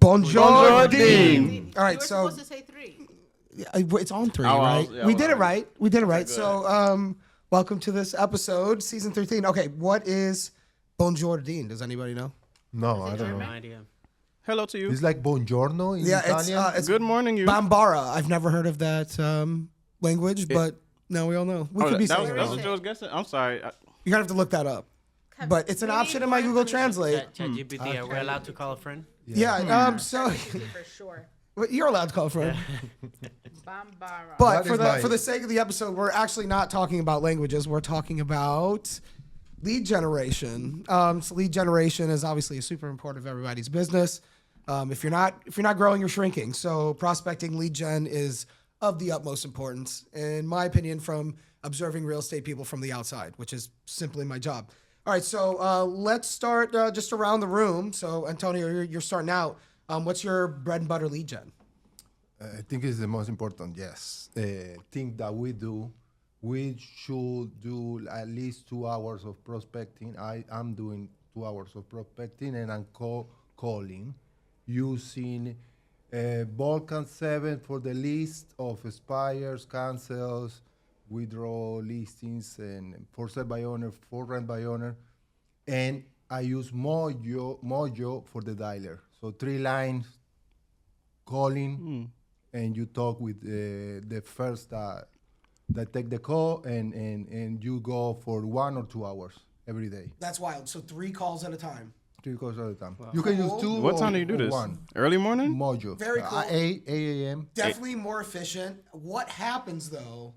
Bonjour, Dean. Dean. All right, you were so supposed to say 3. it's on 3, Oh, right? yeah, We well, did it right. We did it right. good. So, welcome to this episode, season 13. Okay, what is Bonjour, Dean? Does anybody know? No, I don't German? know. No idea. Hello to you. It's like buongiorno in Yeah, Italian. it's Good morning, you. Bambara. I've never heard of that language, but now we all know. We could be that saying it that's wrong. what you was guessing. I'm sorry. You're gonna have to look that up. But it's an option in my Google Translate. ChatGPT, are we allowed to call a friend? Yeah. So For sure. well, you're allowed to call a friend. Bambara. But That is for the sake of the episode, we're actually not talking about languages. We're talking about lead generation. So lead generation is obviously a super important of everybody's business. If you're not growing, you're shrinking. So prospecting, lead gen is of the utmost importance, in my opinion, from observing real estate people from the outside, which is simply my job. All right, so let's start just around the room. So Antonio, you're starting out. What's your bread and butter lead gen? I think it's the most important, yes. Thing that we should do at least 2 hours of prospecting. I'm doing 2 hours of prospecting, and I'm calling using Vulcan 7 for the list of expires, cancels, withdraw listings, and for sale by owner, for rent by owner. And I use Mojo for the dialer. So 3 lines calling, and you talk with the first that take the call, and you go for 1 or 2 hours every day. That's wild. So 3 calls at a time. 3 calls at a time. Wow. You can use 2. What time do you do or this? 1. Early morning? Mojo. Very cool. 8 a.m. Definitely more efficient. What happens though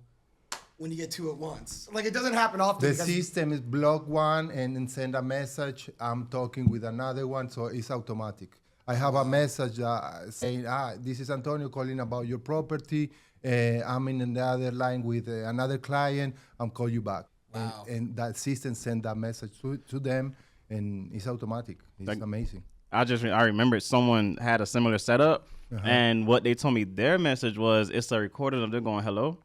when you get 2 at once? Like it doesn't happen often. The because- system is block one and then send a message. I'm talking with another one, so it's automatic. I have a message saying, this is Antonio calling about your property. I'm in the other line with another client. I'm call you back. Wow. And that system send that message to them, and it's automatic. It's amazing. I remember someone had a similar setup, and what they told me their message was, it's a recording of them going, hello,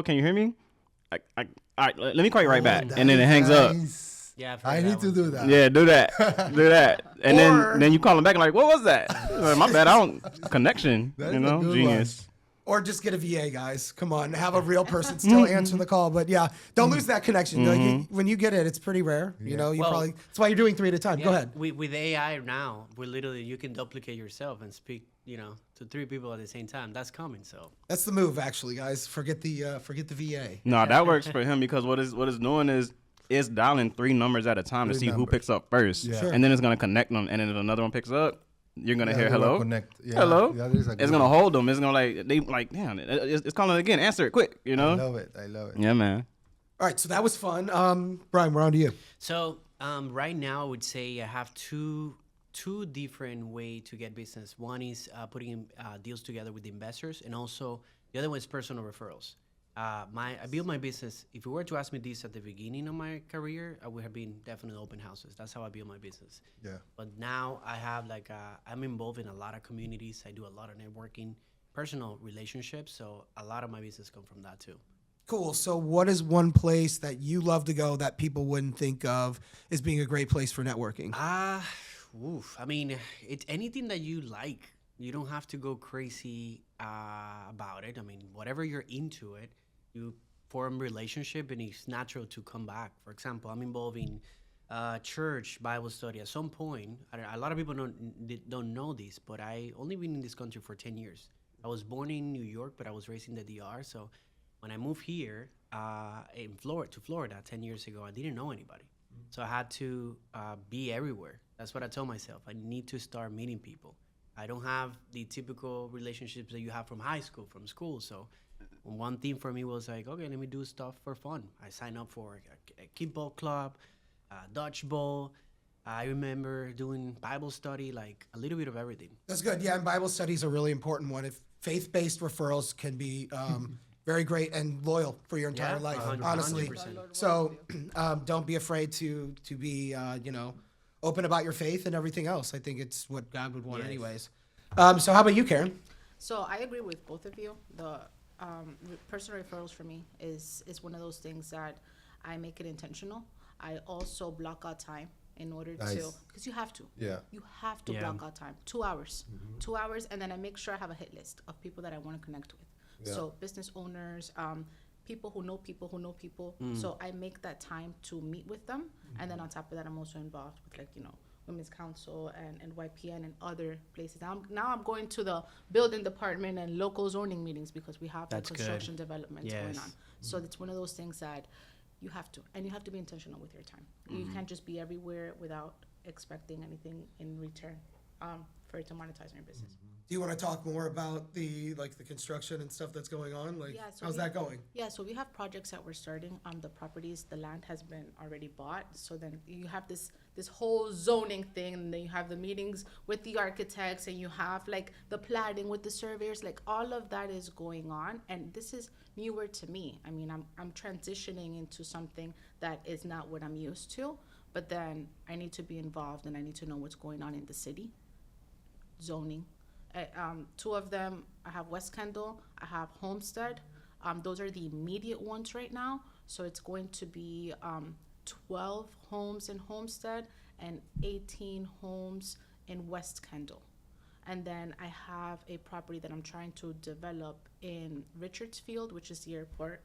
can you hear me? All right, let me call you right back, and then it hangs up. Yeah, I need to do that. Yeah, do that, and then you call them back and like, what was that? Like, my bad, I don't connection. That's You a know, good genius. Or just get a VA, guys. Come on, have a real person still answer the call. But yeah, don't lose that connection. Like, when you get it, it's pretty rare. You know, you Well, probably that's why you're doing 3 at a time. Yeah, Go ahead. With AI now, you can duplicate yourself and speak, to 3 people at the same time. That's coming. So That's the move, actually, guys. Forget the VA. No, that works for him because what it's doing is it's dialing 3 numbers at a time to 3 see who numbers. picks up first, Yeah. Sure. and then it's gonna connect them, and then if another one picks up, you're gonna hear they will hello, connect. Yeah, hello. that is a good It's gonna one. hold them. It's gonna damn, it's calling again. Answer it quick, I love it. Yeah, man. All right, so that was fun. Brian, we're on to you. So right now, I would say I have two different way to get business. One is putting deals together with the investors, and also the other one is personal referrals. I built my business. If you were to ask me this at the beginning of my career, I would have been definitely open houses. That's how I built my business. Yeah. But now I have I'm involved in a lot of communities. I do a lot of networking, personal relationships. So a lot of my business come from that too. Cool. So what is one place that you love to go that people wouldn't think of as being a great place for networking? I mean, it's anything that you like. You don't have to go crazy about it. I mean, whatever you're into it, you form relationship, and it's natural to come back. For example, I'm involved in church Bible study. At some point, a lot of people don't know this, but I only been in this country for 10 years. I was born in New York, but I was raised in the DR. So when I moved here to Florida 10 years ago, I didn't know anybody. So I had to be everywhere. That's what I told myself. I need to start meeting people. I don't have the typical relationships that you have from high school, from school. So one thing for me was like, okay, let me do stuff for fun. I signed up for a kickball club, dodgeball. I remember doing Bible study, like a little bit of everything. That's good. Yeah, and Bible study is a really important one. If faith-based referrals can be very great and loyal for your entire life, 100%. honestly. 100%. So don't be afraid to be open about your faith and everything else. I think it's what God would want, Yes. anyways. So how about you, Karen? So I agree with both of you. The personal referrals for me is one of those things that I make it intentional. I also block out time in order to, Nice. because you have to. Yeah. You have to Yeah. block out time, 2 hours, 2 hours, and then I make sure I have a hit list of people that I want to connect with. Yeah. So business owners, people who know people who know people. So I make that time to meet with them, and then on top of that, I'm also involved with Women's Council and YPN and other places. Now I'm going to the building department and local zoning meetings because we have That's good. construction developments going Yes. on. So it's one of those things that you have to, and you have to be intentional with your time. You can't just be everywhere without expecting anything in return for it to monetize your business. Do you want to talk more about the construction and stuff that's going on? Yeah, so How's that going? Yeah, so we have projects that we're starting. The properties, the land has been already bought. So then you have this whole zoning thing, and then you have the meetings with the architects, and you have the planning with the surveyors. All of that is going on, and this is newer to me. I mean, I'm transitioning into something that is not what I'm used to, but then I need to be involved, and I need to know what's going on in the city. Zoning. Two of them, I have West Kendall, I have Homestead. Those are the immediate ones right now. So it's going to be 12 homes in Homestead and 18 homes in West Kendall. And then I have a property that I'm trying to develop in Richardsfield, which is the airport.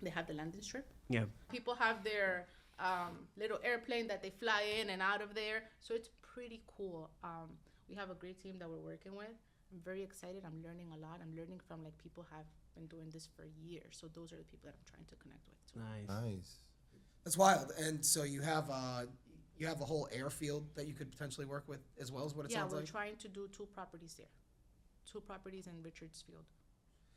They have the landing strip. Yeah. People have their little airplane that they fly in and out of there. So it's pretty cool. We have a great team that we're working with. I'm very excited. I'm learning a lot. I'm learning from people have been doing this for years. So those are the people that I'm trying to connect with too. Nice. That's wild. And so you have a whole airfield that you could potentially work with as well, is what it Yeah, sounds we're like. trying to do 2 properties there. 2 properties in Richardsfield.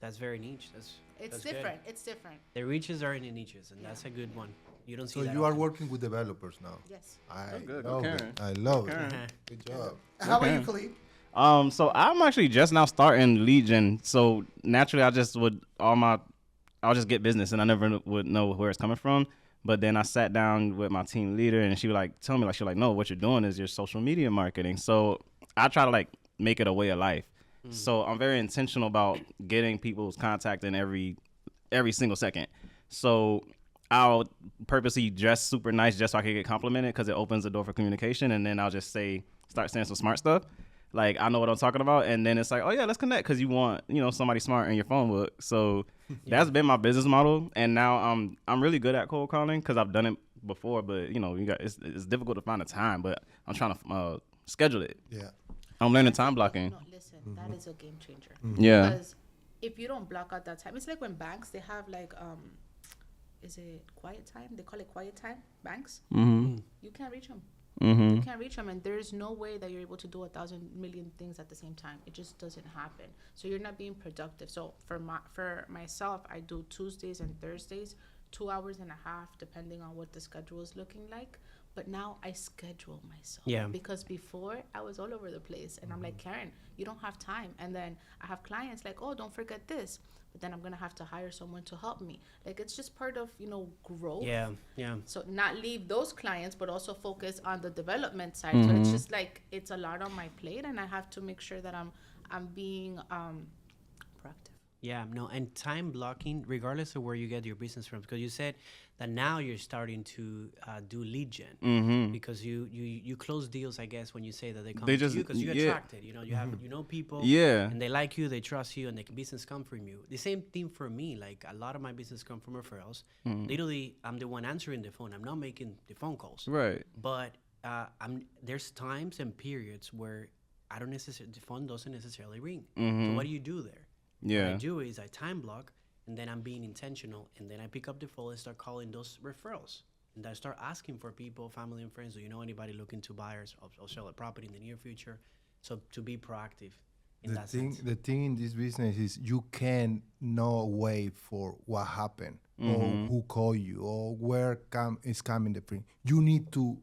That's very niche. It's that's different. Good. It's different. The reaches are in the niches, and that's a good one. You don't see So that you are often. working with developers now. Yes. I good. Go love Karen. it. I love Karen. it. Good job. How about you, Okay. Khalid? So I'm actually just now starting lead gen. So naturally, I'll just get business, and I never would know where it's coming from. But then I sat down with my team leader, and she would tell me no, what you're doing is your social media marketing. So I try to make it a way of life. So I'm very intentional about getting people's contact in every single second. So I'll purposely dress super nice just so I can get complimented because it opens the door for communication, and then I'll just start saying some smart stuff. I know what I'm talking about, and then it's oh yeah, let's connect because you want somebody smart in your phone book. So that's been my business model, and now I'm really good at cold calling because I've done it before. But it's difficult to find the time, but I'm trying to schedule it. Yeah. I'm learning time blocking. No, listen, that is a game changer. Yeah. Because if you don't block out that time, it's like when banks, they have is it quiet time? They call it quiet time, banks. Mm-hmm. You can't reach them. Mm-hmm. You can't reach them, and there's no way that you're able to do 1,000 million things at the same time. It just doesn't happen. So you're not being productive. So for myself, I do Tuesdays and Thursdays, 2 hours and a half, depending on what the schedule is looking like. But now I schedule myself. Yeah. Because before I was all over the place, and I'm like, Karen, you don't have time. And then I have clients oh, don't forget this. But then I'm gonna have to hire someone to help me. It's just part of growth. Yeah. Yeah. So not leave those clients, but also focus on the development side. So it's just it's a lot on my plate, and I have to make sure that I'm being proactive. Yeah, no, and time blocking, regardless of where you get your business from, because you said that now you're starting to do lead gen, because you close deals, I guess, when you say that they come to you, because you attract it. You have people, and they like you, they trust you, and the business come from you. The same thing for me. A lot of my business come from referrals. Literally, I'm the one answering the phone. I'm not making the phone calls. Right. But there's times and periods where the phone doesn't necessarily ring. So what do you do there? Yeah. What I do is I time block, and then I'm being intentional, and then I pick up the phone and start calling those referrals. And I start asking for people, family and friends, do you know anybody looking to buy or sell a property in the near future? So to be proactive in that sense. The thing in this business is you can not wait for what happened or who call you or where is coming the print. You need to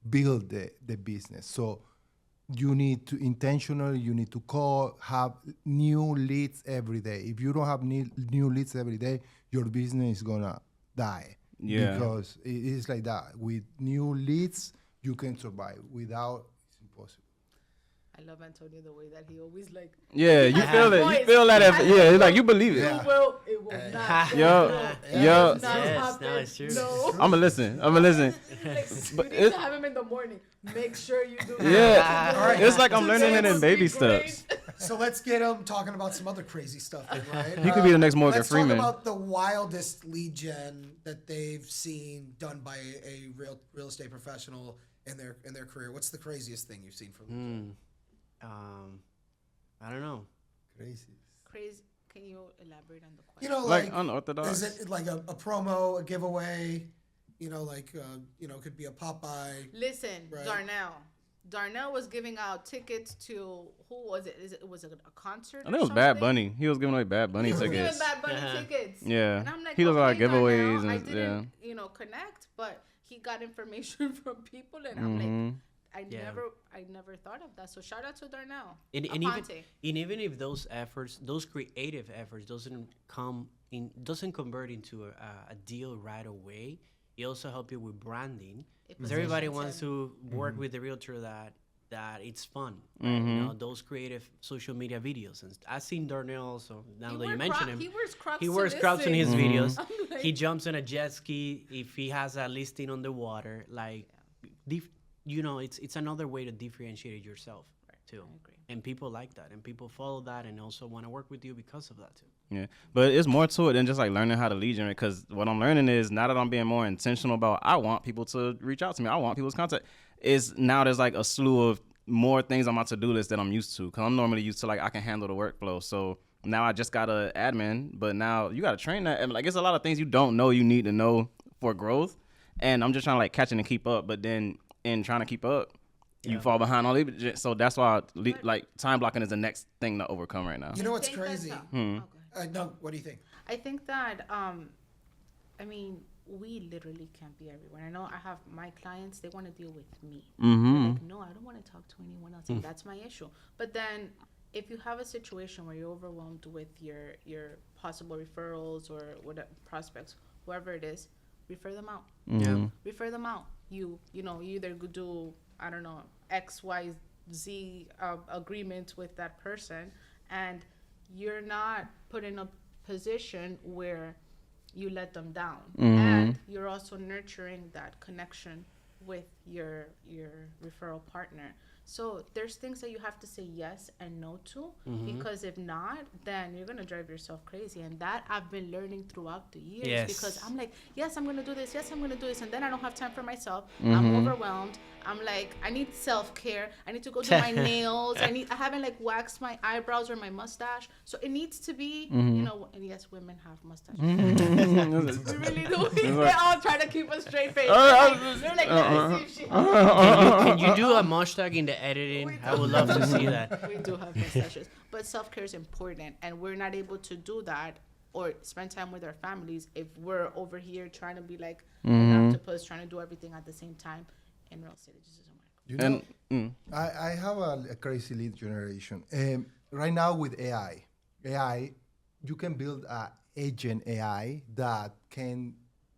build the business. So you need to you need to have new leads every day. If you don't have new leads every day, your business is gonna die. Yeah. Because it is like that. With new leads, you can survive. Without, it's impossible. I love Antonio the way that he always like. Yeah, you feel it. You Voice. feel that. I Yeah, know. it's like you believe it. You will. It will not. Yo, It yo. will not Yes, happen. no, it's true. No. I'ma listen. I'ma listen. Like, But you need it- to have him in the morning. Make sure you do. Yeah, All right. it's like I'm Today learning it in would baby be great. steps. So let's get him talking about some other crazy stuff, then, right? He could be the next Morgan let's Freeman. talk about the wildest lead gen that they've seen done by a real estate professional in their career. What's the craziest thing you've seen from them? I don't know. Crazy. Crazy. Can you elaborate on the question? You know, Like like unorthodox. is it like a promo, a giveaway? You know, like it could be a Popeye. Listen, Right. Darnell was giving out tickets to who was it? Was it a concert? I think it was Bad Bunny. He was giving away Bad Bunny He was giving tickets. Bad Bunny tickets. Yeah. And I'm like, He does a lot of okay, Darnell, giveaways I and- didn't, connect, but he got information from people, and I'm like, I never thought of that. So shout out to Darnell. And Aponte. even if those efforts, those creative efforts, doesn't convert into a deal right away, it also help you with branding. It Because everybody positions wants him. to work with the realtor that it's fun. Right? You know, those creative social media videos. And I've seen Darnell also. Now that you mention him, He wears Crocs. he to wears this Crocs in thing. his videos. I'm like- He jumps on a jet ski if he has a listing on the water. Like, it's another way to differentiate yourself too. I agree. And people like that, and people follow that, and also want to work with you because of that too. Yeah, but it's more to it than just like learning how to lead generate. Because what I'm learning is now that I'm being more intentional about, I want people to reach out to me. I want people's contact. Is now there's like a slew of more things on my to-do list that I'm used to. Because I'm normally used to like I can handle the workflow. So now I just got a admin, but now you got to train that. And like it's a lot of things you don't know you need to know for growth. And I'm just trying to like catch it and keep up. But then in trying to keep up, you fall behind on it. So that's why like time blocking is the next thing to overcome right now. You know what's think that's crazy? Oh, go ahead. No, what do you think? I think that I mean, we literally can't be everywhere. I know I have my clients, they want to deal with me. They're like, no, I don't want to talk to anyone else. And that's my issue. But then if you have a situation where you're overwhelmed with your possible referrals or whatever prospects, whoever it is, refer them out. Yeah. Refer them out. You either do, I don't know, XYZ agreement with that person, and you're not put in a position where you let them down, and you're also nurturing that connection with your referral partner. So there's things that you have to say yes and no to, because if not, then you're gonna drive yourself crazy. And that I've been learning throughout the years, Yes. because I'm like, yes, I'm gonna do this, yes, I'm gonna do this, and then I don't have time for myself. I'm overwhelmed. I'm like, I need self-care. I need to go do my nails. I haven't like waxed my eyebrows or my mustache. So it needs to be, and yes, women have mustaches. We really do. They all try to keep a straight face. They're like, let me see if she has Can you do a mustache in the editing? I would love to see that. We do have mustaches. But self-care is important, and we're not able to do that or spend time with our families if we're over here trying to be like an octopus, trying to do everything at the same time. In real estate, it just doesn't work. You know, I have a crazy lead generation. Right now with AI, you can build a agent AI that can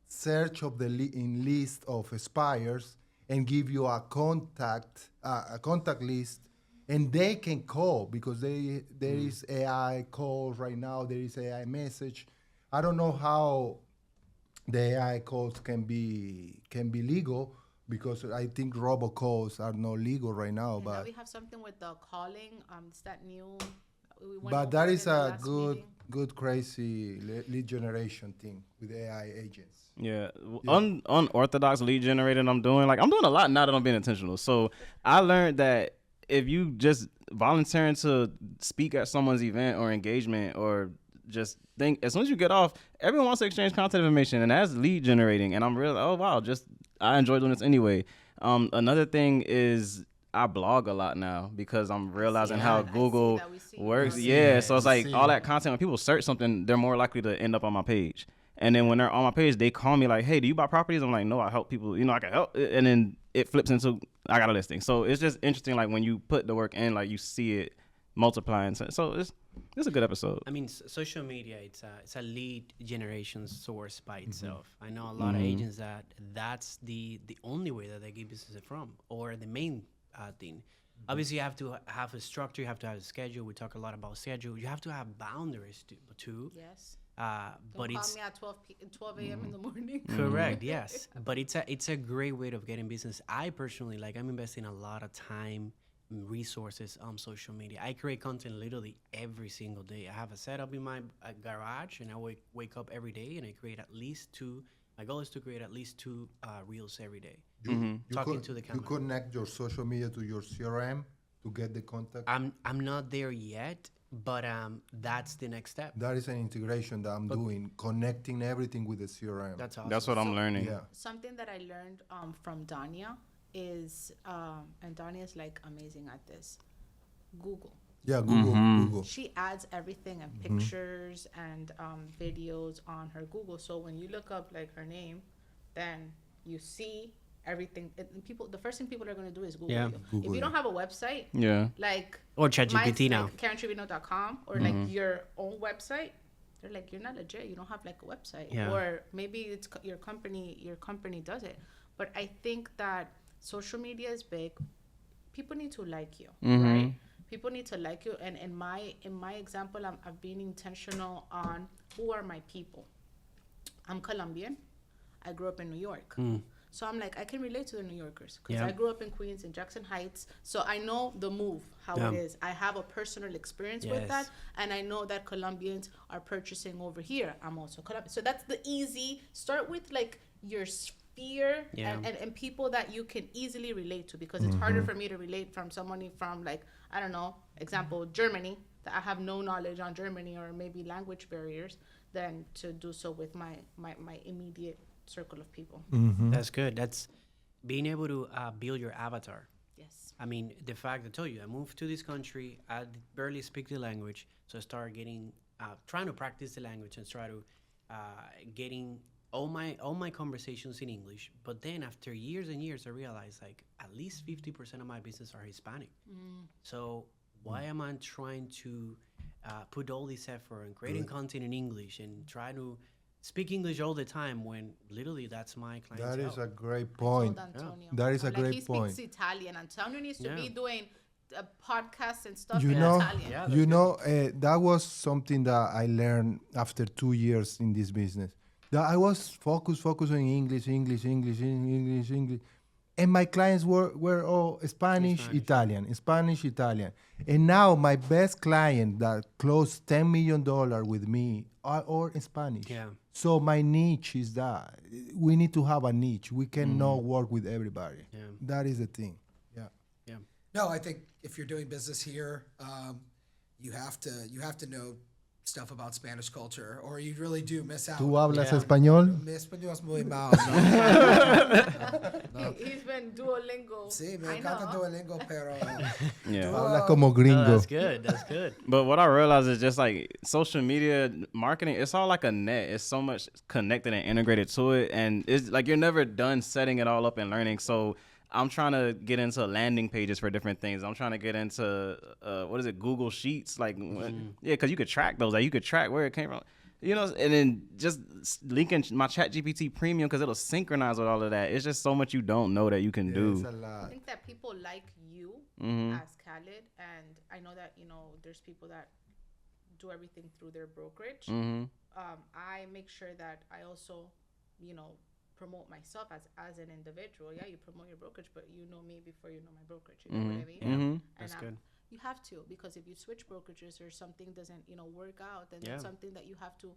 search of the in list of aspires and give you a contact list, and they can call because there is AI calls right now. There is AI message. I don't know how the AI calls can be legal, because I think robocalls are not legal right now. And now But we have something with the calling. It's that new. We went but over that it is in the a last good meeting. crazy lead generation thing with AI agents. Yeah, unorthodox lead generating I'm doing a lot now that I'm being intentional. So I learned that if you just volunteering to speak at someone's event or engagement, or just think, as soon as you get off, everyone wants to exchange contact information, and that's lead generating. And I'm really, oh wow, I enjoy doing this anyway. Another thing is I blog a lot now because I'm realizing how that. I see Google that. We see works. you. Yeah, so it's like See. all that content, when people search something, they're more likely to end up on my page. And then when they're on my page, they call me like, hey, do you buy properties? I'm like, no, I help people. I can help. And then it flips into, I got a listing. So it's just interesting, like when you put the work in, like you see it multiplying. So it's a good episode. I mean, social media, it's a lead generation source by itself. I know a lot of agents that's the only way that they get business from, or the main thing. Obviously, you have to have a structure. You have to have a schedule. We talk a lot about schedule. You have to have boundaries too. Yes. But Don't call it's me at 12 a.m. in the morning. correct, yes. But it's a great way of getting business. I personally I'm investing a lot of time and resources on social media. I create content literally every single day. I have a setup in my garage, and I wake up every day and I create at least two. My goal is to create at least two reels every day. Talking to the You camera. connect your social media to your CRM to get the contact. I'm not there yet, but that's the next step. That is an integration that I'm doing, connecting everything with the CRM. That's awesome. That's what I'm learning. Yeah. Something that I learned from Dania is, and Dania's like amazing at this, Google. Yeah, Google. She adds everything and pictures and videos on her Google. So when you look up like her name, then you see everything. The first thing people are going to do is Google Yeah. you. Google If you you. don't have a website, Yeah. like Or ChatGPT mine's now. like KarenTrivino.com or like your own website, they're like, you're not legit. You don't have like a website. Yeah. Or maybe it's your company does it. But I think that social media is big. People need to like you, right? People need to like you. And in my example, I've been intentional on who are my people. I'm Colombian. I grew up in New York. So I'm like, I can relate to the New Yorkers because Yeah. I grew up in Queens, in Jackson Heights. So I know the move, how Yeah. it is. I have a personal experience with that. Yes. And I know that Colombians are purchasing over here. I'm also Colombian. So that's the easy, start with like your sphere Yeah. and people that you can easily relate to, because it's harder for me to relate from someone from like, I don't know, example, Germany, that I have no knowledge on Germany or maybe language barriers, than to do so with my immediate circle of people. That's good. That's being able to build your avatar. Yes. I mean, the fact I told you, I moved to this country, I barely speak the language, so I started trying to practice the language and try to getting all my conversations in English. But then after years and years, I realized like at least 50% of my business are Hispanic. So why am I trying to put all this effort in creating content in English and try to speak English all the time when literally that's my clientele? That is a great I point. told Antonio. That is a I'm great he point. speaks Italian. Antonio needs to Yeah. be doing podcasts and stuff You in know, Italian. Yeah. you know, that was something that I learned after 2 years in this business. That I was focused on English, and my clients were all Spanish, Italian. And now my best client that closed $10 million with me are all in Spanish. Yeah. So my niche is that we need to have a niche. We cannot work with everybody. Yeah. That is the thing. Yeah. Yeah. No, I think if you're doing business here, you have to know stuff about Spanish culture, or you really do miss out. ¿Tú hablas Yeah. español? Mi español es muy mal. He's been Duolingo. Sí, me I encanta know. Duolingo, pero Yeah. Hablas como No, gringo. that's good. That's good. But what I realized is just like social media marketing, it's all like a net. It's so much connected and integrated to it. And it's like you're never done setting it all up and learning. So I'm trying to get into landing pages for different things. I'm trying to get into, Google Sheets. Like, yeah, because you could track those. Like, you could track where it came from. You know, and then just linking my ChatGPT Premium because it'll synchronize with all of that. It's just so much you don't know that you can It's do. a I lot. think that people like you as Khalid, and I know that there's people that do everything through their brokerage. I make sure that I also, promote myself as an individual. Yeah, you promote your brokerage, but you know me before you know my brokerage. You know what I mean? That's good. You have to, because if you switch brokerages or something doesn't, work out, then Yeah. that's something that you have to.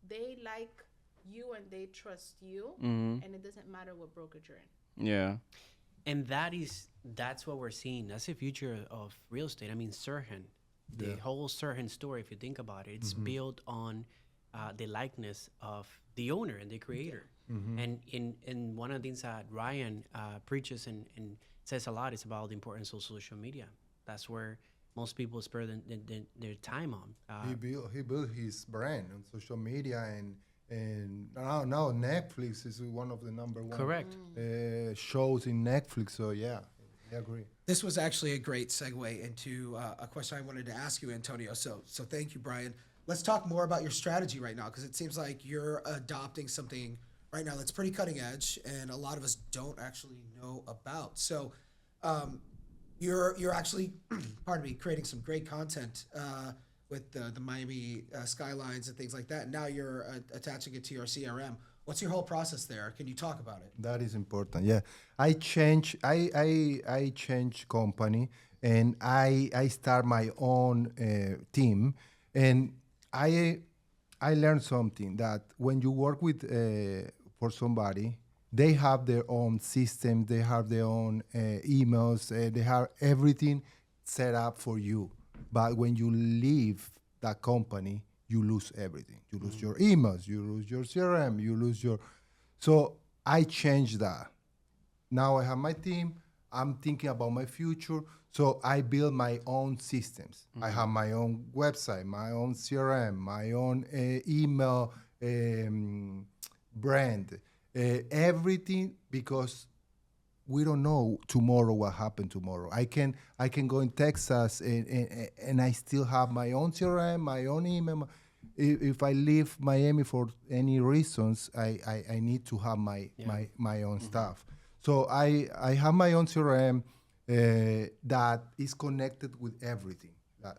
They like you and they trust you, Mm-hmm. and it doesn't matter what brokerage you're in. Yeah. And that's what we're seeing. That's the future of real estate. I mean, Sirhan, the whole Sirhan story, if you think about it, it's built on the likeness of the owner and the creator. And in one of the things that Ryan preaches and says a lot is about the importance of social media. That's where most people spend their time on. He built his brand on social media, and now Netflix is one of the number one Correct. shows in Netflix. So yeah, I agree. this was actually a great segue into a question I wanted to ask you, Antonio. So thank you, Brian. Let's talk more about your strategy right now, because it seems like you're adopting something right now that's pretty cutting edge, and a lot of us don't actually know about. So you're actually, pardon me, creating some great content with the Miami skylines and things like that. Now you're attaching it to your CRM. What's your whole process there? Can you talk about it? That is important. Yeah, I change company, and I start my own team, and I learned something that when you work with for somebody, they have their own system, they have their own emails, they have everything set up for you. But when you leave that company, you lose everything. You lose your emails, you lose your CRM, you lose your. So I changed that. Now I have my team. I'm thinking about my future. So I build my own systems. I have my own website, my own CRM, my own email brand, everything, because we don't know tomorrow what happened tomorrow. I can go in Texas and I still have my own CRM, my own email. If I leave Miami for any reasons, I need to have my own stuff. So I have my own CRM that is connected with everything,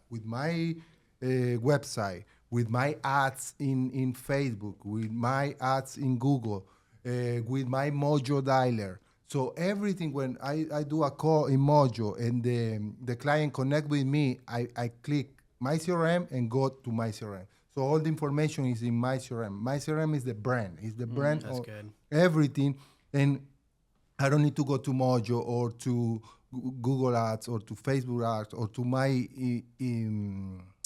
with my website, with my ads in Facebook, with my ads in Google, with my Mojo dialer. So everything, when I do a call in Mojo and the client connect with me, I click my CRM and go to my CRM. So all the information is in my CRM. My CRM is the brand. It's the brand of everything. And I don't need to go to Mojo or to Google Ads or to Facebook Ads or to my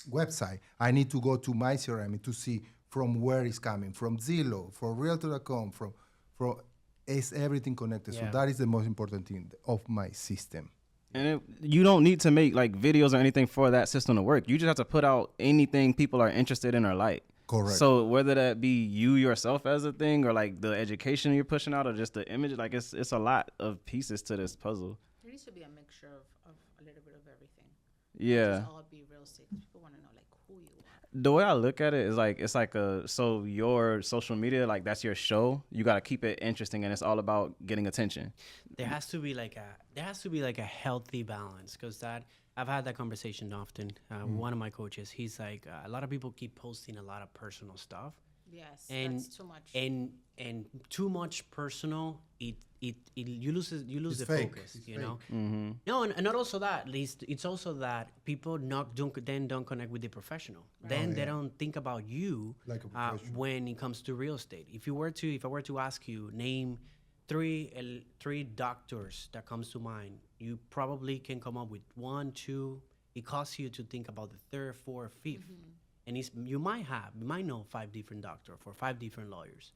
website. I need to go to my CRM to see from where it's coming, from Zillow, from Realtor.com, from is everything connected. Yeah. So that is the most important thing of my system. And you don't need to make like videos or anything for that system to work. You just have to put out anything people are interested in or like. Correct. So whether that be you yourself as a thing or like the education you're pushing out or just the image, like it's a lot of pieces to this puzzle. There needs to be a mixture of a little bit of everything. Yeah. Just all be real estate. 'Cause people want to know like who you are. The way I look at it is like it's like so your social media, like that's your show. You got to keep it interesting and it's all about getting attention. There has to be like a healthy balance, because that I've had that conversation often. One of my coaches, he's like, a lot of people keep posting a lot of personal stuff, Yes, and that's too much. and too much personal. You lose It's the fake. focus. It's You know. No, and not also that. At least it's also that people don't connect with the professional. Then they don't think about you Like a professional. when it comes to real estate. If I were to ask you, name three doctors that comes to mind, you probably can come up with 1, 2. It costs you to think about the third, fourth, fifth, and you might know 5 different doctors or 5 different lawyers,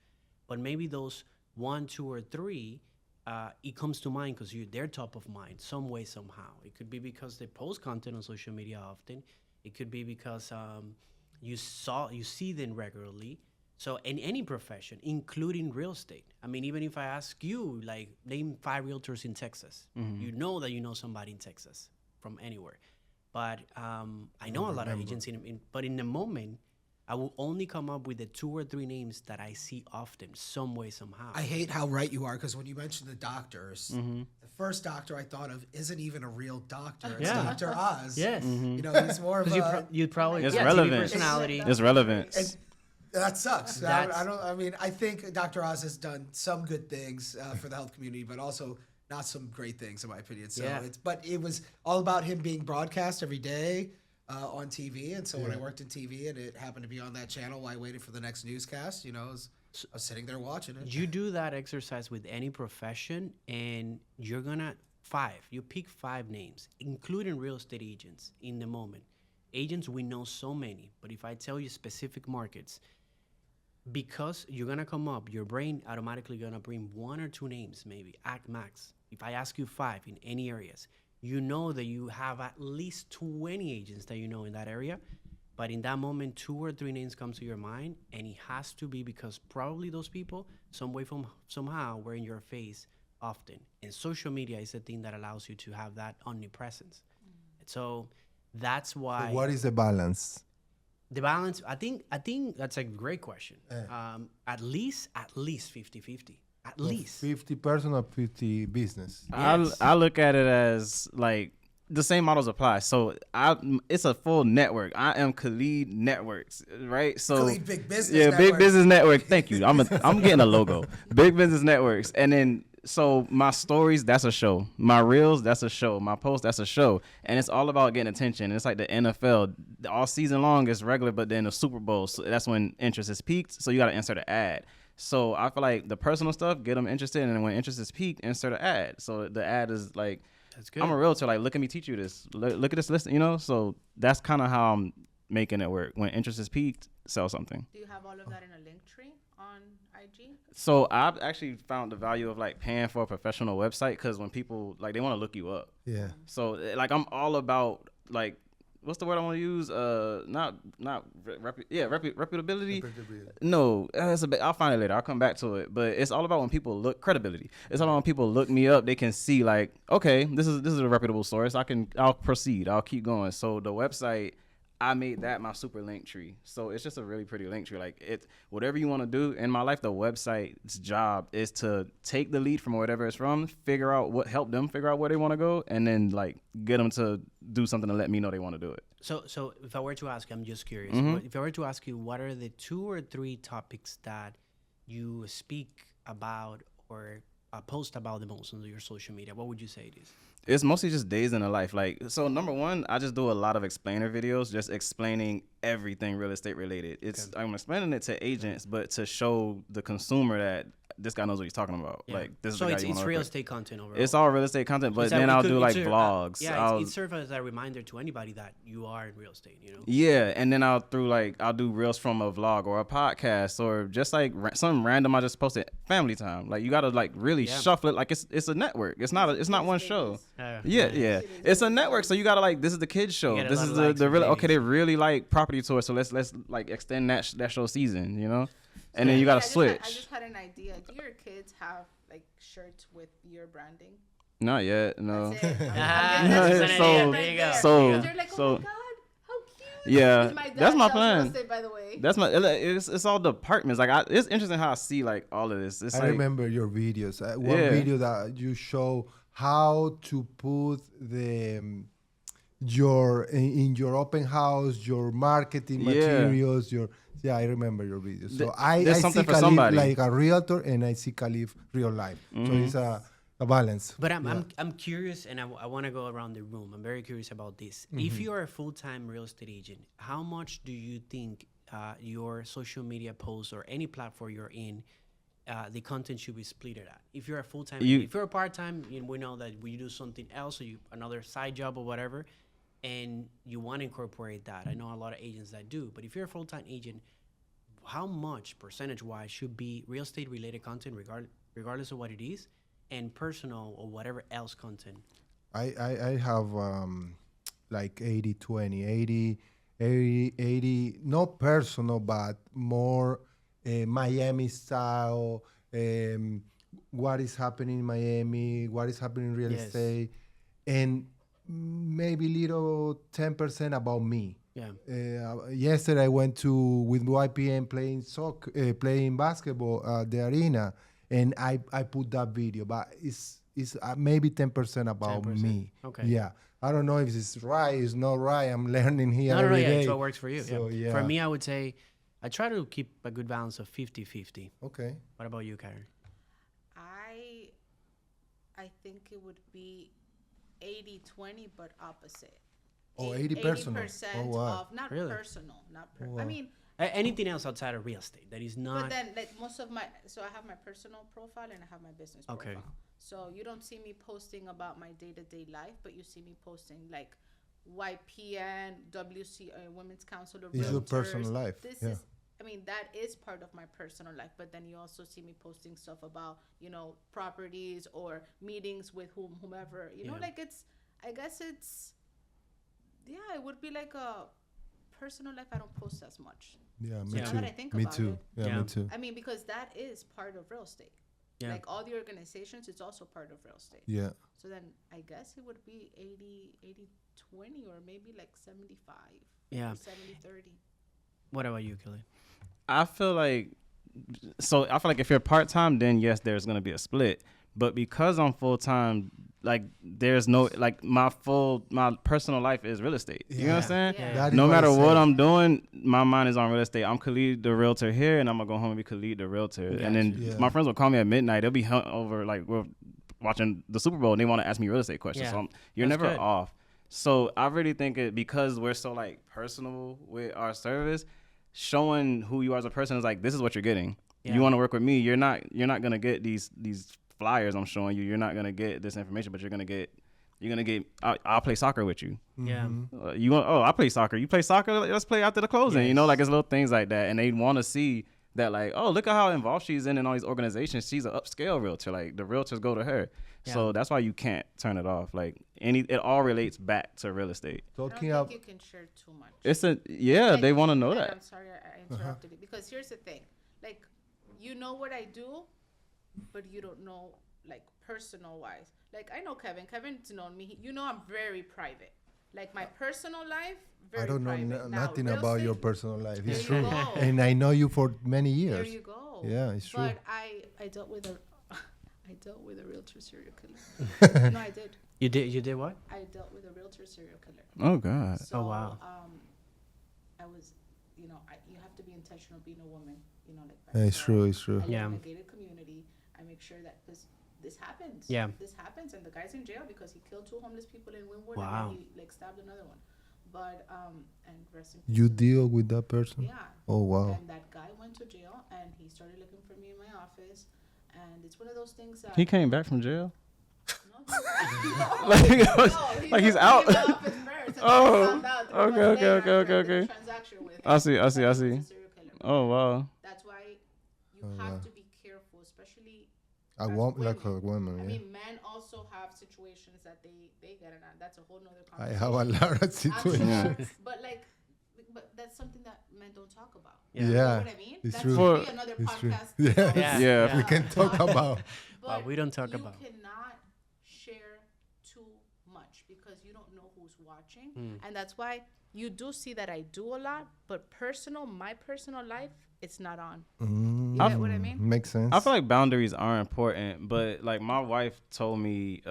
but maybe those 1, 2, or 3, it comes to mind because they're top of mind some way, somehow. It could be because they post content on social media often. It could be because you see them regularly. So in any profession, including real estate. I mean, even if I ask you, like, name 5 realtors in Texas, you know that you know somebody in Texas from anywhere. But I know a lot of agents, but in the moment, I will only come up with the 2 or 3 names that I see often, some way, somehow. I hate how right you are, because when you mentioned the doctors, the first doctor I thought of isn't even a real doctor. It's Yeah. Dr. Oz. Yes. You know, he's more of Because a... you'd probably It's TV relevant. personality. It's relevant. And that sucks. That's- I mean, I think Dr. Oz has done some good things for the health community, but also not some great things, in my opinion. So Yeah. but it was all about him being broadcast every day on TV. And so when I worked in TV and it happened to be on that channel while I waited for the next newscast, you know, I was sitting there watching it. You do that exercise with any profession, and you're gonna you pick 5 names, including real estate agents in the moment. Agents, we know so many, but if I tell you specific markets, because you're gonna come up, your brain automatically gonna bring 1 or 2 names, maybe at max. If I ask you 5 in any areas, you know that you have at least 20 agents that you know in that area. But in that moment, 2 or 3 names come to your mind, and it has to be because probably those people, somehow, were in your face often. And social media is the thing that allows you to have that omnipresence. So that's why. So what is the balance? The balance, I think that's a great question. At least 50-50. At least. 50 personal, 50 business. I look at it as like the same models apply. So it's a full network. I am Khalid Networks, right? So Khalid Big Business yeah, Network. Big Business Network. Thank you. I'm getting a logo. Big Business Networks, and then so my stories, that's a show. My reels, that's a show. My posts, that's a show, and it's all about getting attention. It's like the NFL, all season long is regular, but then the Super Bowl, so that's when interest is peaked. So you got to insert an ad. So I feel like the personal stuff, get them interested, and then when interest is peaked, insert an ad. So the ad is like, That's good. I'm a realtor. Like, look at me teach you this. Look at this list. So that's kind of how I'm making it work. When interest is peaked, sell something. Do you have all of that in a link tree on IG? So I've actually found the value of like paying for a professional website, because when people like, they want to look you up. Yeah. So like, I'm all about like, what's the word I want to use? Reputability. No, it's a bit, I'll find it later. I'll come back to it. But it's all about when people look credibility. It's all about when people look me up. They can see like, okay, this is a reputable source. I'll proceed. I'll keep going. So the website, I made that my super link tree. So it's just a really pretty link tree. Like, it's whatever you want to do in my life, the website's job is to take the lead from whatever it's from, help them figure out where they want to go, and then like get them to do something to let me know they want to do it. So if I were to ask, I'm just curious. If I were to ask you, what are the 2 or 3 topics that you speak about or post about the most on your social media? What would you say it is? It's mostly just days in the life. Like, so number one, I just do a lot of explainer videos, just explaining everything real estate related. I'm explaining it to agents, but to show the consumer that this guy knows what he's talking about. Yeah. Like, this so is the guy it's real estate content overall. It's all real estate content, but So then it I'll could- do like it's a- vlogs. It serves as a reminder to anybody that you are in real estate, you know? Yeah, and then I'll do reels from a vlog or a podcast, or just like something random I just posted. Family time. Like, you gotta like really shuffle it. Like, it's a network. It's not one show. Yeah. It's a network, so you gotta like, this is the kids show. You get a This lot is of the likes and really babies. they really like property tours, so let's like extend that show season, you know. And then you gotta I switch. just had an idea. Do your kids have like shirts with your branding? Not yet, no. That's it. That's So- an idea. There you go. so- They're like, oh so- my god, how cute! Yeah, 'Cause my dad that's my sells real plan. estate, by the way. That's it's all departments. Like, it's interesting how I see like all of this. It's I like, remember your videos. One Yeah. video that you show how to put your in your open house, your marketing materials, I remember your videos. So I there's see something for Khalid somebody. like a realtor, and I see Khalid real life. So it's a balance. But I'm curious, and I want to go around the room. I'm very curious about this. If you are a full-time real estate agent, how much do you think your social media posts or any platform you're in, the content should be split at? If you're a full-time, if you're a part-time, we know that we do something else, or another side job or whatever, and you want to incorporate that. I know a lot of agents that do, but if you're a full-time agent, how much percentage-wise should be real estate-related content, regardless of what it is, and personal or whatever else content? I have like 80-20, 80, not personal, but more Miami style, what is happening in Miami, what is happening in real estate, and maybe little 10% about me. Yeah. Yesterday I went with YPN playing basketball at the arena, and I put that video, but it's maybe 10% about 10%. me. Okay. Yeah. I don't know if it's right, it's not right. I'm learning here No, every yeah, day. it's what works for you. So, yeah. yeah. For me, I would say I try to keep a good balance of 50-50. Okay. What about you, Karen? I think it would be 80-20, but opposite. Oh, 80 personal. 80% Oh, wow. of, not Really? personal, Oh, wow. I mean, Anything else outside of real estate that is not... but then like most of so I have my personal profile and I have my business Okay. profile. So you don't see me posting about my day-to-day life, but you see me posting like YPN, Women's Council of It's your Realtors. personal life, This yeah. is, I mean, that is part of my personal life, but then you also see me posting stuff about, properties or meetings with whomever, like I guess it would be like a personal life. I don't post as much. Yeah, me Yeah. too. Now that I think Me about too. it. Yeah, Yeah. me too. I mean, because that is part of real estate. Yeah. Like all the organizations, it's also part of real estate. Yeah. So then I guess it would be 80-20 or maybe like 75. Yeah. Or 70-30. What about you, Kelly? I feel like if you're part-time, then yes, there's going to be a split. But because I'm full-time, like there's no like my personal life is real estate. You know what I'm saying? Yeah. That is No what I matter what say. I'm doing, my mind is on real estate. I'm Khalid the realtor here, and I'm gonna go home and be Khalid the realtor. And then Yeah. my friends will call me at midnight. They'll be over like we're watching the Super Bowl, and they want to ask me real estate questions. Yeah. So you're That's never good. off. So I really think because we're so like personal with our service, showing who you are as a person is like, this is what you're getting. Yeah. You want to work with me, you're not gonna get these flyers I'm showing you. You're not gonna get this information, but you're gonna get. I'll play soccer with you. Yeah. I play soccer. You play soccer. Let's play after the closing. You know, like it's little things like that, and they want to see that, like, oh, look at how involved she's in all these organizations. She's an upscale realtor. Like the realtors go to her. Yeah. So that's why you can't turn it off. Like it all relates back to real estate. I don't Talking think about you can share too much. They Like, want to know and that. I'm sorry I interrupted you because here's the thing, like, you know what I do, but you don't know, like, personal wise. Like, I know Kevin's known me. You know, I'm very private. Like, my personal life, very I don't know private. Now, nothing real about your estate, personal life. there It's you true, go. and I know you for many There years. you go. Yeah, it's true. But I dealt with a I dealt with a realtor serial killer. No, I did. You did what? I dealt with a realtor serial killer. Oh God. So, wow. I was, you have to be intentional being a woman, like that. Yeah, it's So true. It's true. I live Yeah. in a gated community. I make sure that this happens. Yeah. This happens, and the guy's in jail because he killed 2 homeless people in Wynwood, Wow. and then he stabbed another one. But and rest in You peace. deal with that person? Yeah. Oh wow. And that guy went to jail, and he started looking for me in my office, and it's one of those things that He came back from jail. No, Like he's looked out. me in the office first, and Oh, I found out 3 months okay, later okay, after I okay, did a okay. transaction with him I see. that he was a serial killer. Oh wow. That's why you have to be careful, especially I as want like a women. woman. I Yeah. mean, men also have situations that they get in. That's a whole nother I conversation. have a lot of I'm situations. sure, but that's something that men don't talk about. Yeah. You know Yeah, what I mean? it's That's true. gonna be another It's true. podcast. Yes. Yeah. Yeah. We can talk about. But we don't talk about. You cannot share too much because you don't know who's watching, and that's why you do see that I do a lot. But my personal life, it's not on. You get what I mean? Makes sense. I feel like boundaries are important, but like my wife told me,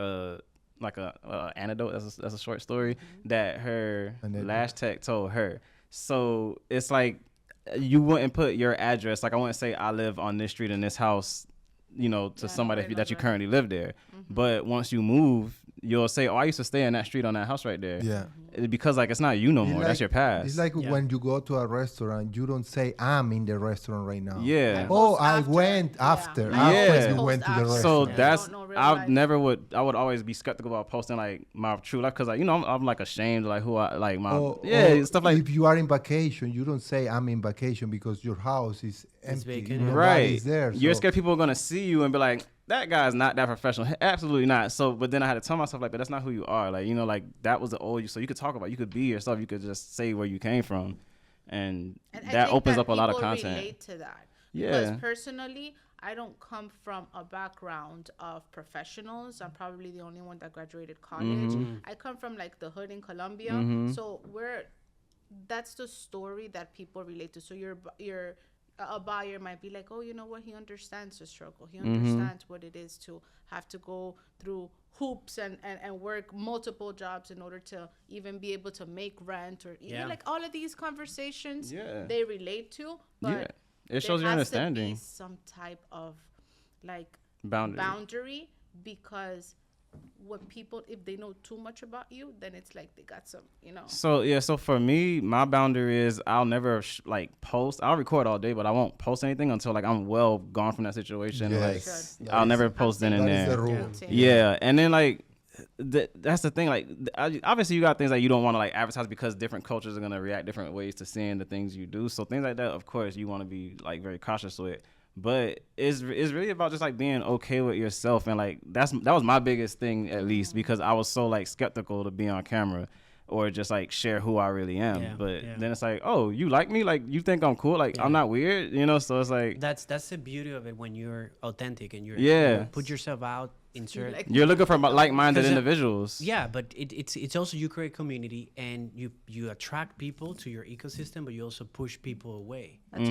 like a anecdote. That's a short story that her Anecdote. last tech told her. So it's like you wouldn't put your address. Like I wouldn't say I live on this street in this house, to Yeah, somebody nobody that you knows currently live there. But once you move, you'll say, "Oh, I used to stay in that street on that house right there." Yeah. Because like it's not you no It's more. That's like- your past. It's like Yeah. when you go to a restaurant, you don't say I'm in the restaurant right now. Yeah. Oh, Post I after. went Yeah. after. I Yeah. After you post went to the after. restaurant. So Yeah. that's Don't know real I life. would always be skeptical about posting like my true life because like I'm like ashamed of, like who I like my Or stuff like if you are in vacation, you don't say I'm in vacation because your house is empty. vacant. Nobody's right. there. You're so- scared people are gonna see you and be like that guy's not that professional. Absolutely not. So but then I had to tell myself like but that's not who you are. Like like that was the old you. So you could talk about you could be yourself. You could just say where you came from, and And I that think opens that up a lot of people content. relate to that. Yeah. Because personally, I don't come from a background of professionals. I'm probably the only one that graduated college. I come from like the hood in Colombia. So that's the story that people relate to. So a buyer might be like, oh, you know what? He understands the struggle. He understands what it is to have to go through hoops and work multiple jobs in order to even be able to make rent or like all of these conversations Yeah. they relate to. But Yeah. It shows your there has to understanding. be some type of like Boundary. because when people, if they know too much about you, then it's like they got some, So for me, my boundary is I'll never post. I'll record all day, but I won't post anything until like I'm well gone from that situation. Yes. Like I'll never post then and That is there. the rule. Yeah, and then like that's the thing. Like obviously you got things that you don't want to like advertise because different cultures are gonna react different ways to seeing the things you do. So things like that, of course, you want to be like very cautious with. But it's really about just like being okay with yourself, and like that was my biggest thing at least because I was so like skeptical to be on camera or just like share who I really am. Yeah, But yeah. then it's like, oh, you like me? Like you think I'm cool? Like I'm not weird, So it's like That's the beauty of it when you're authentic and you put yourself out. Insert. Like- you're looking for like-minded 'Cause, individuals. Yeah, but it's also you create community and you attract people to your ecosystem, but you also push people away. that's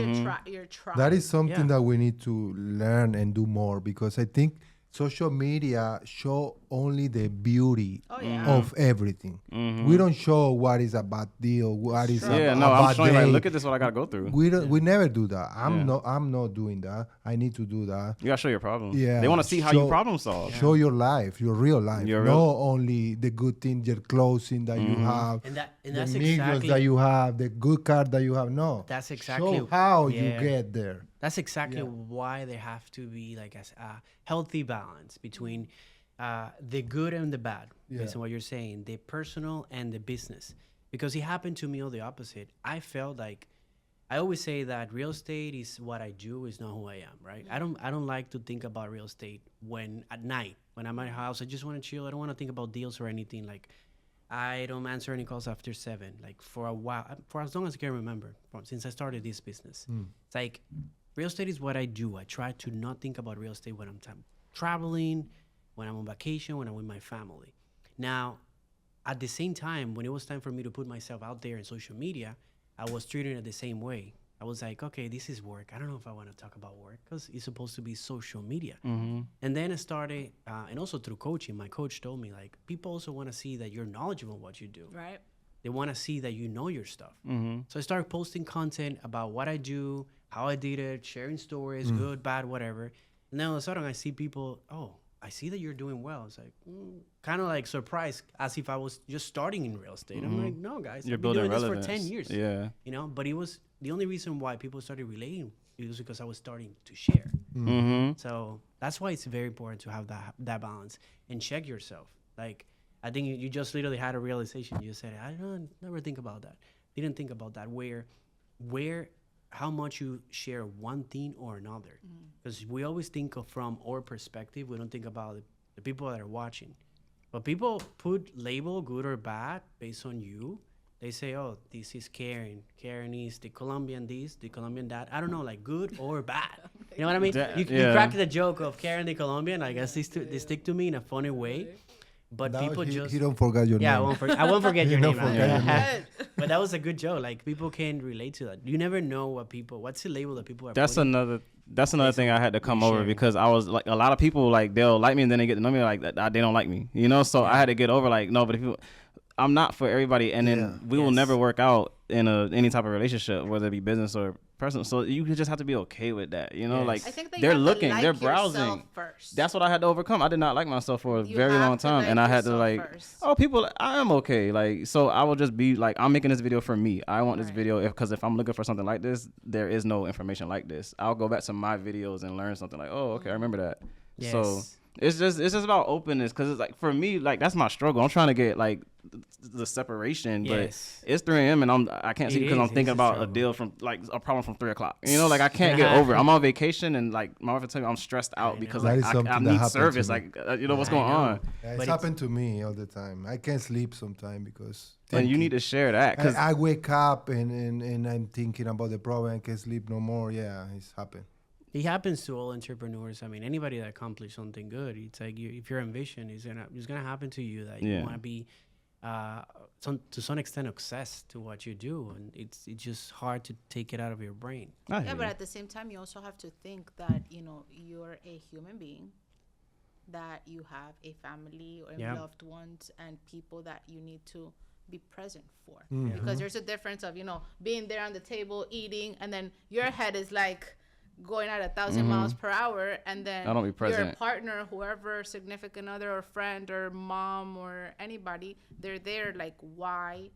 your tribe. That is something Yeah. that we need to learn and do more because I think social media show only the beauty Oh, yeah. of everything. We don't show what is a bad deal, what is Yeah, a no, I'm bad showing you, like, day. look at this, what I gotta go through. We never do that. Yeah. I'm not doing that. I need to do that. You gotta show your problem. Yeah, They want to see how you problem solve. Show your life, your real life, Your not real- only the good things, your clothing that you have, And the that's millions exactly that you have, the good car that you have. No, That's exactly- show how you yeah. get there. That's exactly why there have to be like a healthy balance between the good and the bad, based on what you're saying, the personal and the business. Because it happened to me all the opposite. I felt like I always say that real estate is what I do, is not who I am, right? I don't like to think about real estate when at night when I'm at my house. I just want to chill. I don't want to think about deals or anything. Like I don't answer any calls after 7. Like for a while, for as long as I can remember, since I started this business, it's like real estate is what I do. I try to not think about real estate when I'm traveling, when I'm on vacation, when I'm with my family. Now, at the same time, when it was time for me to put myself out there in social media, I was treating it the same way. I was like, okay, this is work. I don't know if I want to talk about work because it's supposed to be social media. And then I started, and also through coaching, my coach told me, like, people also want to see that you're knowledgeable in what you do. Right. They want to see that you know your stuff. So I started posting content about what I do, how I did it, sharing stories, good, bad, whatever. And then all of a sudden I see people, oh, I see that you're doing well. It's like, kind of like surprised, as if I was just starting in real estate. I'm like, no, guys, You're I've been building doing relevance. this for 10 years. Yeah. You know, but it was the only reason why people started relating. It was because I was starting to share. So that's why it's very important to have that balance and check yourself. Like, I think you just literally had a realization. You said, I don't never think about that. Didn't think about that. Where, how much you share one thing or another. Because we always think of from our perspective. We don't think about the people that are watching. But people put label good or bad based on you. They say, oh, this is Karen. Karen is the Colombian this, the Colombian that. I don't know, like good or bad. You know what I mean? You crack the joke of Karen the Colombian. I guess they stick to me in a funny way. But Now people just... he don't forget your name. I won't forget your don't name. forget your But that was a good joke. Like, people can relate to that. You never know what's the label that people are That's putting. another thing I had to come over sharing. because I was like, a lot of people, like, they'll like me and then they get to know me like that they don't like me, you know. So I had to get over, like, no, but if you, I'm not for everybody, and then we will never work out in any type of relationship, whether it be business or personal. So you just have to be okay with that, you know. Like, I think that you they're have to looking, like they're yourself browsing. first. That's what I had to overcome. I did not like myself for a You very have long to time, like and I had to, yourself like, first. oh, people, I am okay. Like, so I will just be like, I'm making this video for me. I want this Right. video because if I'm looking for something like this, there is no information like this. I'll go back to my videos and learn something like, oh, okay, I remember that. Yes. So it's just about openness, because it's like, for me, like, that's my struggle. I'm trying to get like the separation, Yes. but it's 3 a.m. and I can't see It because is. I'm It's thinking a about a struggle. deal from, like, a problem from 3 o'clock. You know, like, I can't get over it. I'm on vacation and, like, my wife will tell me I'm stressed out because, That like, is I something that need happened to service. me. Like, you know what's I going know. on, Yeah, But it's it's- happened to me all the time. I can't sleep sometimes because and you need to share that because I wake up and I'm thinking about the problem. I can't sleep no more. Yeah, it's happened. It happens to all entrepreneurs. I mean, anybody that accomplishes something good, it's like if your ambition is gonna happen to you, that you Yeah. want to be to some extent obsessed to what you do, and it's just hard to take it out of your brain. I hear Yeah, you. but at the same time, you also have to think that, you're a human being, that you have a family or Yeah. loved ones and people that you need to be present for. Mm-hmm. Because there's a difference of, being there on the table eating, and then your head is like going at 1,000 miles per hour, and then Mm-hmm. I don't be your present. partner, whoever, significant other or friend or mom or anybody, they're there like, why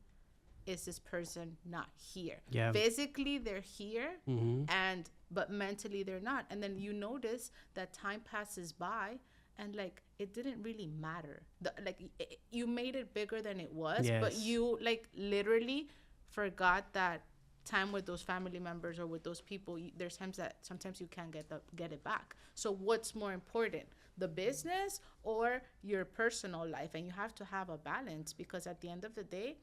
is this person not here? Yeah. Physically they're here, Mm-hmm. but mentally they're not. And then you notice that time passes by, and like, it didn't really matter. You made it bigger than it was, but Yes. you like literally forgot that time with those family members or with those people. There's times that sometimes you can't get it back. So what's more important, the business or your personal life? And you have to have a balance, because at the end of the day,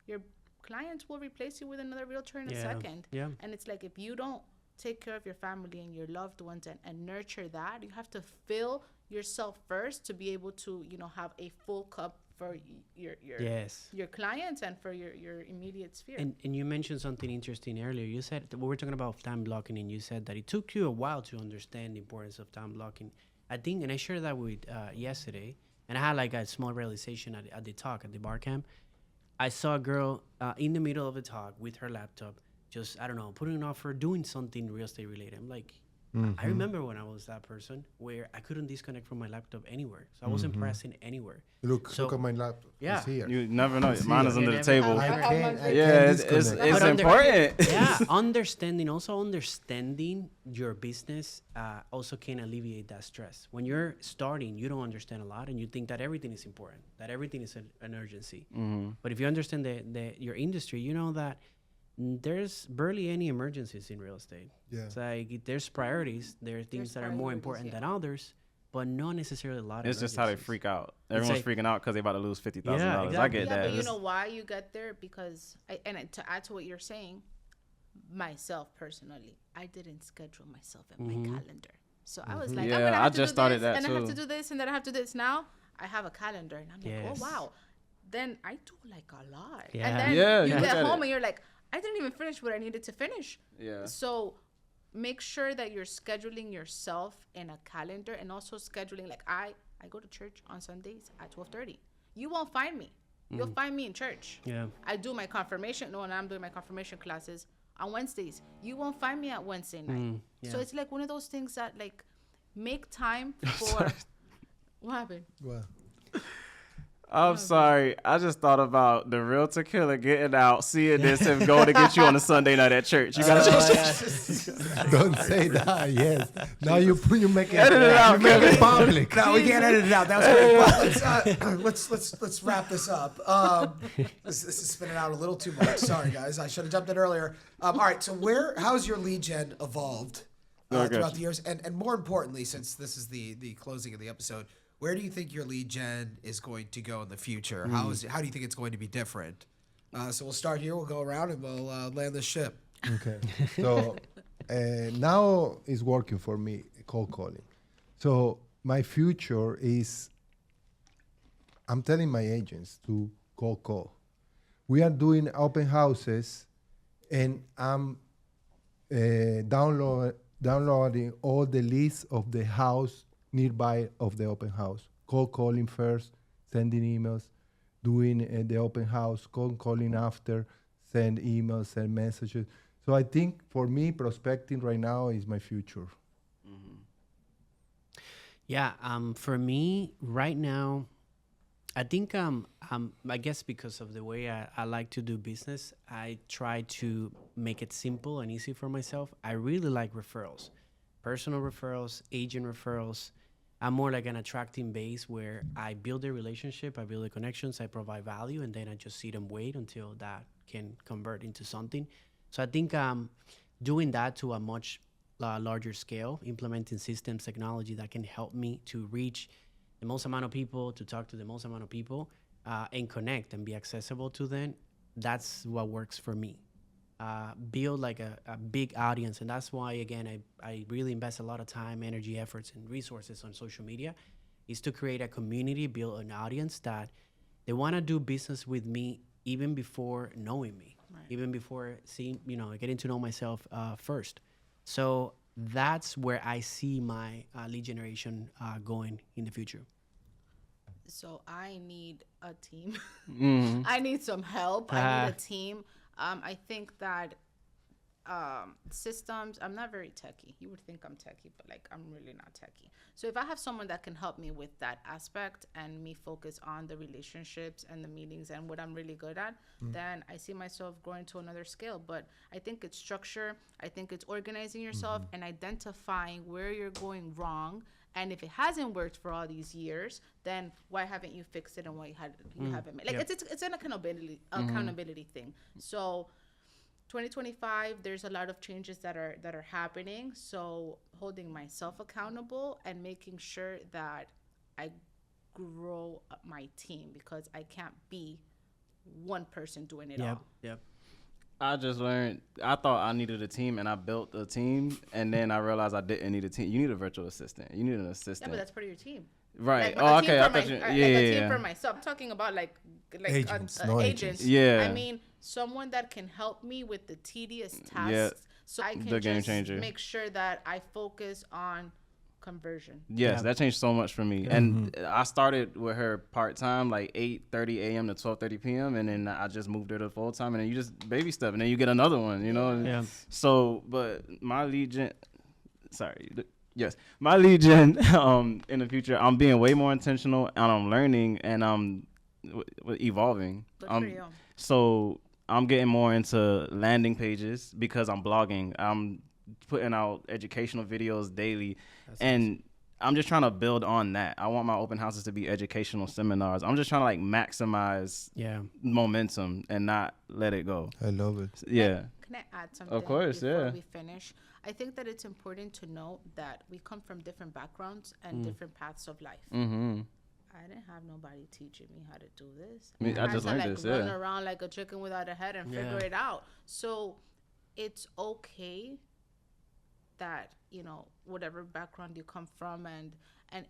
your clients will replace you with another realtor in a second. Yeah. And it's like, if you don't take care of your family and your loved ones and nurture that, you have to fill yourself first to be able to, have a full cup for your clients and for your immediate sphere. And you mentioned something interesting earlier. You said that we were talking about time blocking, and you said that it took you a while to understand the importance of time blocking. I think, and I shared that with yesterday, and I had like a small realization at the talk at the bar camp. I saw a girl in the middle of the talk with her laptop, just, I don't know, putting an offer, doing something real estate related. I'm like, I remember when I was that person where I couldn't disconnect from my laptop anywhere. So I wasn't pressing anywhere. Look So- at my laptop. Yeah. It's here. You never know. Mine is You under the never table. know. I can't Yeah, it's disconnect. But important. Yeah, understanding your business also can alleviate that stress. When you're starting, you don't understand a lot, and you think that everything is important, that everything is an urgency. But if you understand your industry, you know that there's barely any emergencies in real estate. Yeah. It's like there's priorities. There are things that are more priorities, important yeah. than others, but not necessarily a lot of It's just how they emergencies. freak out. Everyone's like- freaking out because they about to lose $50,000. Yeah, I exactly. get Yeah, that. but you It's- know why you get there? Because to add to what you're saying, myself personally, I didn't schedule myself in my calendar. So I was like, I'm Yeah, gonna have I to just do started this, that and I have to too. do this, and then I have to do this. Now I have a calendar, and I'm like, Yes. oh wow. Then I do like a lot, Yeah. and then Yeah, you you look get at home it. and you're like, I didn't even finish what I needed to finish. Yeah. So make sure that you're scheduling yourself in a calendar, and also scheduling, like I go to church on Sundays at 12:30. You won't find me. You'll find me in church. Yeah. I do my confirmation. No, when I'm doing my confirmation classes on Wednesdays, you won't find me at Wednesday night. So yeah. it's like one of those things that like make time for. What happened? Well, I'm sorry. I just thought about the realtor killer getting out, seeing this, and going to get you on a Sunday night at church. You gotta don't say that. Yes. Now you make it. Edit it out, you make Kevin. it public. No, we can't edit it out. That was great. Well, let's wrap this up. This is spinning out a little too much. Sorry, guys. I should have jumped in earlier. All right. So how's your lead gen evolved throughout the years? And more importantly, since this is the closing of the episode, where do you think your lead gen is going to go in the future? How do you think it's going to be different? So we'll start here. We'll go around and we'll land the ship. Okay. So now it's working for me, cold calling. So my future is, I'm telling my agents to cold call. We are doing open houses, and I'm downloading all the lists of the house nearby of the open house. Cold calling first, sending emails, doing the open house, cold calling after, send emails, send messages. So I think for me, prospecting right now is my future. Yeah, for me right now, I think I guess because of the way I like to do business, I try to make it simple and easy for myself. I really like referrals, personal referrals, agent referrals. I'm more like an attracting base where I build a relationship, I build the connections, I provide value, and then I just see them wait until that can convert into something. So I think doing that to a much larger scale, implementing systems, technology that can help me to reach the most amount of people, to talk to the most amount of people, and connect and be accessible to them, that's what works for me. Build like a big audience. And that's why, again, I really invest a lot of time, energy, efforts, and resources on social media, is to create a community, build an audience that they want to do business with me even before knowing me, even before seeing, getting to know myself first. So that's where I see my lead generation going in the future. So I need a team. I need some help. I need a team. I think that systems, I'm not very techie. You would think I'm techie, but like I'm really not techie. So if I have someone that can help me with that aspect and me focus on the relationships and the meetings and what I'm really good at, then I see myself growing to another scale. But I think it's structure. I think it's organizing yourself and identifying where you're going wrong. And if it hasn't worked for all these years, then why haven't you fixed it and why you haven't made it's an accountability thing. So 2025, there's a lot of changes that are happening. So holding myself accountable and making sure that I grow up my team, because I can't be one person doing it all. Yep. I just learned. I thought I needed a team, and I built a team, and then I realized I didn't need a team. You need a virtual assistant. You need an Yeah, assistant. but that's part of your team. Right. Like, Oh, a team okay. I for thought my- you. like Yeah, a team yeah. for myself. I'm talking about like Agents, agents. no agents. Yeah. I mean, someone that can help me with the tedious tasks, Yeah. so I can The game just changer. make sure that I focus on conversion. Yes, that changed so much for me. And I started with her part time, like 8:30 a.m. to 12:30 p.m. And then I just moved her to full time. And then you just baby step, and then you get another one, you know. Yeah. So, but my lead gen, yes, my lead gen. In the future, I'm being way more intentional, and I'm learning, and I'm evolving. Good for you. So I'm getting more into landing pages because I'm blogging. I'm putting out educational videos daily, and I'm just trying to build on that. I want my open houses to be educational seminars. I'm just trying to like maximize momentum and not let it go. I love it. Yeah. Can I add something? Of course, before yeah. we finish? I think that it's important to note that we come from different backgrounds and different paths of life. Mm-hmm. I didn't have nobody teaching me how to do this. I just learned had to this, run yeah. around like a chicken without a head and figure it out. So it's okay that, you know, whatever background you come from, and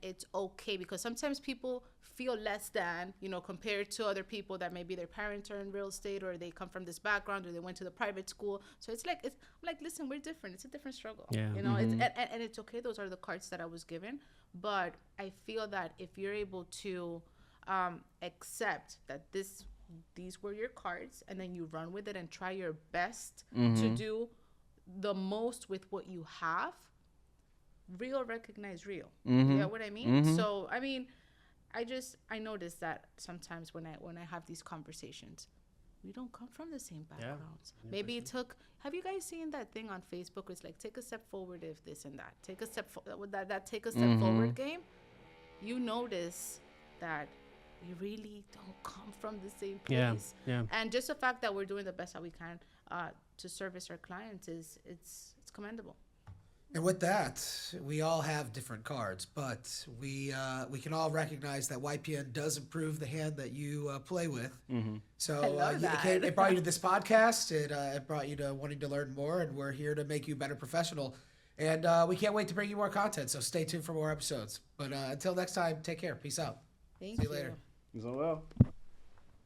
it's okay, because sometimes people feel less than, you know, compared to other people that maybe their parents are in real estate, or they come from this background, or they went to the private school. So I'm like, listen, we're different. It's a different struggle. Yeah. You know, and it's okay. Those are the cards that I was given. But I feel that if you're able to accept that these were your cards, and then you run with it and try your best to do the most with what you have, real recognize real. You know what I mean? So I mean, I notice that sometimes when I have these conversations, we don't come from the same backgrounds. Maybe it took. Have you guys seen that thing on Facebook where it's like, take a step forward if this and that, take a step that take a step forward game? You notice that we really don't come from the same place. Yeah. And just the fact that we're doing the best that we can to service our clients it's commendable. And with that, we all have different cards, but we can all recognize that YPN does improve the hand that you play with. So I love that. It brought you to this podcast. It brought you to wanting to learn more, and we're here to make you a better professional. And we can't wait to bring you more content. So stay tuned for more episodes. But until next time, take care. Peace out. Thank See you. you later. So well.